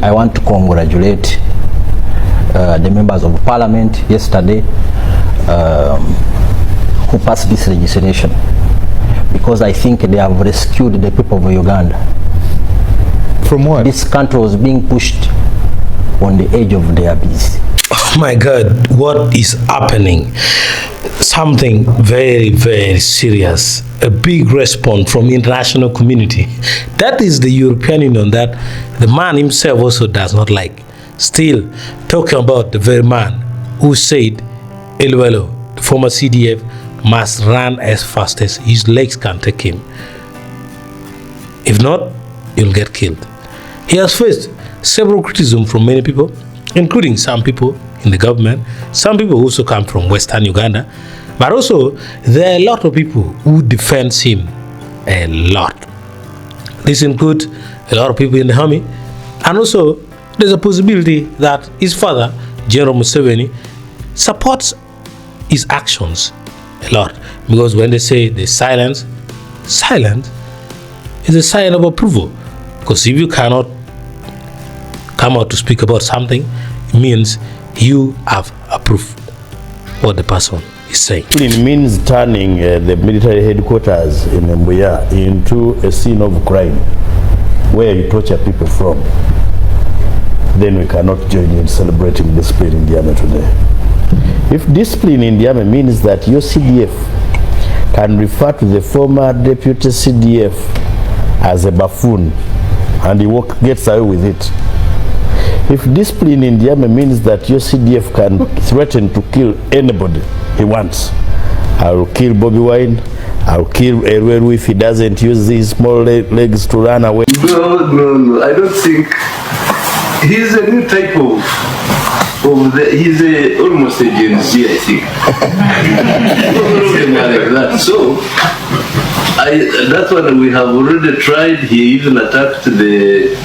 I want to congratulate the members of parliament yesterday who passed this legislation, because I think they have rescued the people of Uganda. From what? This country was being pushed on the edge of the abyss. Oh my God, what is happening? Something very, very serious. A big response from international community. That is the European Union that the man himself also does not like. Still talking about the very man who said, Eluelo, the former CDF, must run as fast as his legs can take him. If not, he'll get killed. He has faced several criticism from many people, including some people in the government, some people who also come from Western Uganda, but also there are a lot of people who defend him a lot. This includes a lot of people in the army, and also there's a possibility that his father, General Museveni, supports his actions a lot, because when they say the silence is a sign of approval. Because if you cannot come out to speak about something, it means you have approved what the person is saying. It means turning the military headquarters in Mbuya into a scene of crime where you torture people from. Then we cannot join in celebrating discipline in the army today. If discipline in the army means that your CDF can refer to the former deputy CDF as a buffoon and he gets away with it. If discipline in the army means that your CDF can threaten to kill anybody he wants, I will kill Bobby Wine, I'll kill Elweru if he doesn't use his small legs to run away. No, I don't think. He's a new type he's almost a Gen Z, I think. Like that. So, that's what we have already tried. He even attacked the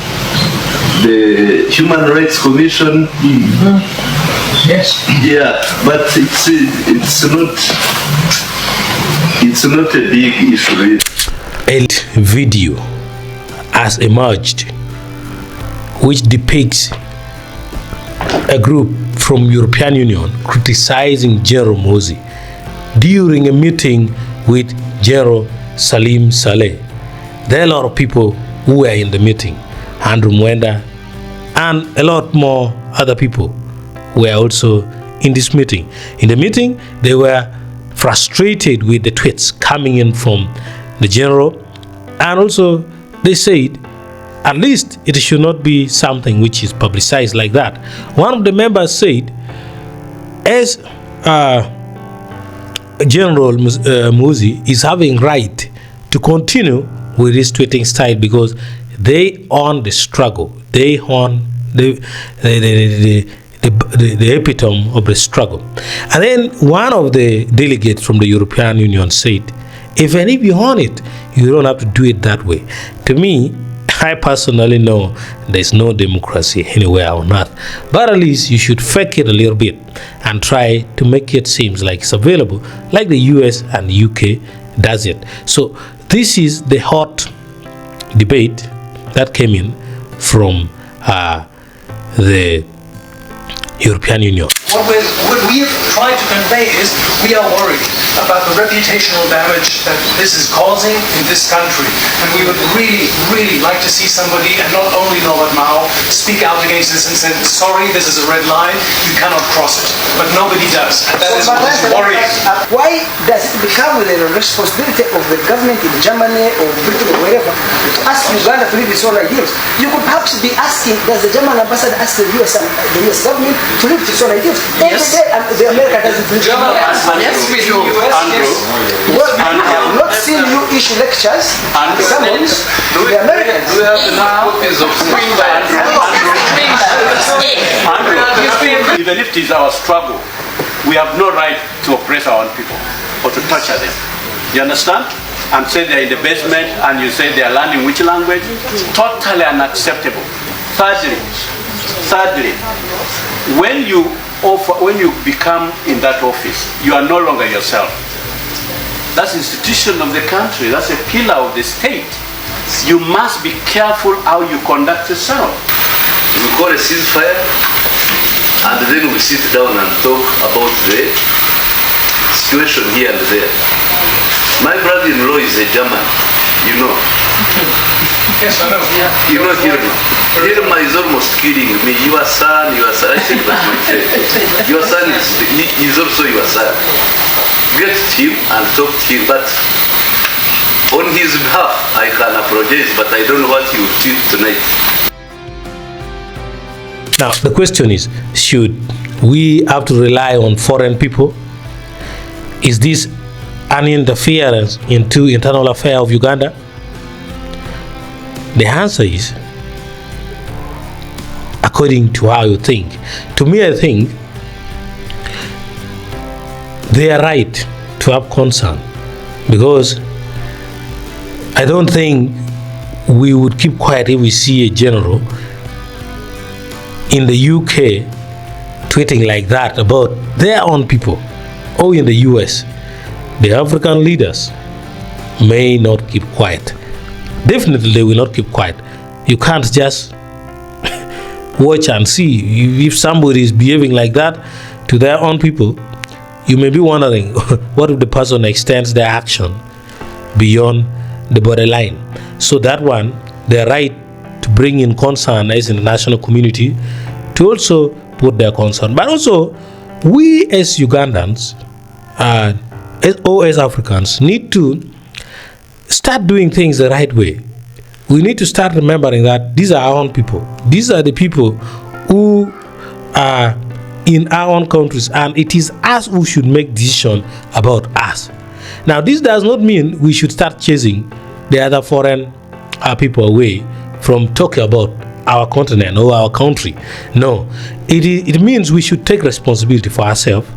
Human Rights Commission. Yes. Yeah, but it's not a big issue. A video has emerged which depicts a group from European Union criticizing General Muhoozi during a meeting with General Salim Saleh. There are a lot of people who were in the meeting, Andrew Mwenda and a lot more other people were also in this meeting. In the meeting, they were frustrated with the tweets coming in from the general, and also they said at least it should not be something which is publicized like that. One of the members said, as General Muhoozi is having right to continue with his tweeting style because they own the struggle. They own the epitome of the struggle. And then one of the delegates from the European Union said, even if you own it, you don't have to do it that way. To me, I personally know there's no democracy anywhere on earth, but at least you should fake it a little bit and try to make it seem like it's available, like the US and the UK does it. So this is the hot debate that came in from the European Union. What we have tried to convey is we are worried about the reputational damage that this is causing in this country. And we would really, really like to see somebody, and not only Norbert Mao, speak out against this and say, sorry, this is a red line, you cannot cross it. But nobody does. And that is what is worrying. Why does it become the responsibility of the government in Germany or Britain or wherever to ask Uganda to leave its own ideals? You could perhaps be asking, does the German ambassador ask the US government to leave its own ideals? Yes. The America doesn't leave its own ideals. Yes, we do. Well, I have not seen you issue lectures to the Americans. We have the copies of Even if it is our struggle, we have no right to oppress our own people or to torture them. You understand? And say they're in the basement and you say they're learning which language? Totally unacceptable. Thirdly, when you become in that office, you are no longer yourself. That's the institution of the country. That's a pillar of the state. You must be careful how you conduct yourself. we call a ceasefire, and then we sit down and talk about the situation here and there. My brother-in-law is a German, you know. Yes, I know. You know Hirma. Hirma is almost killing me. Your son, I said that myself. Your son is also your son. Get him and talk to him, but on his behalf, I can apologize, but I don't know what he will do tonight. Now, the question is, should we have to rely on foreign people? Is this an interference into internal affairs of Uganda? The answer is, according to how you think. To me, I think they are right to have concern, because I don't think we would keep quiet if we see a general in the UK tweeting like that about their own people, or in the US. The African leaders may not keep quiet. Definitely they will not keep quiet. You can't just watch and see. If somebody is behaving like that to their own people, you may be wondering, what if the person extends their action beyond the borderline? So that one, they're right to bring in concern as international community to also put their concern. But also, we as Ugandans, or as Africans, need to start doing things the right way. We need to start remembering that these are our own people. These are the people who are in our own countries, and it is us who should make decisions about us. Now, this does not mean we should start chasing the other foreign people away from talking about our continent or our country. No, it means we should take responsibility for ourselves.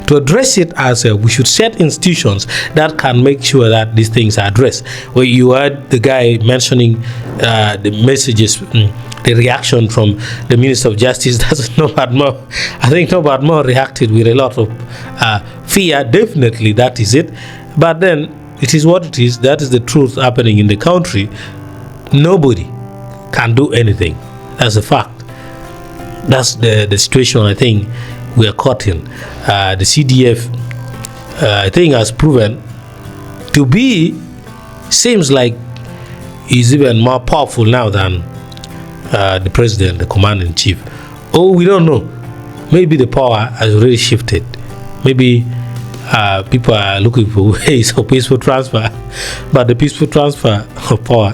To address it ourselves, we should set institutions that can make sure that these things are addressed. Well, you heard the guy mentioning the messages, the reaction from the Minister of Justice. That's Norbert Moore. I think Norbert Moore reacted with a lot of fear. Definitely, that is it. But then, it is what it is. That is the truth happening in the country. Nobody can do anything. That's a fact. That's the situation I think we are caught in. The CDF, I think, has proven to be, seems like, is even more powerful now than the president, the commander-in-chief. Oh, we don't know. Maybe the power has already shifted. Maybe people are looking for ways of peaceful transfer, but the peaceful transfer of power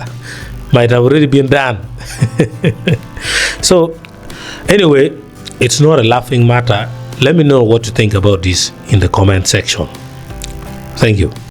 might have already been done. So, anyway, it's not a laughing matter. Let me know what you think about this in the comment section. Thank you.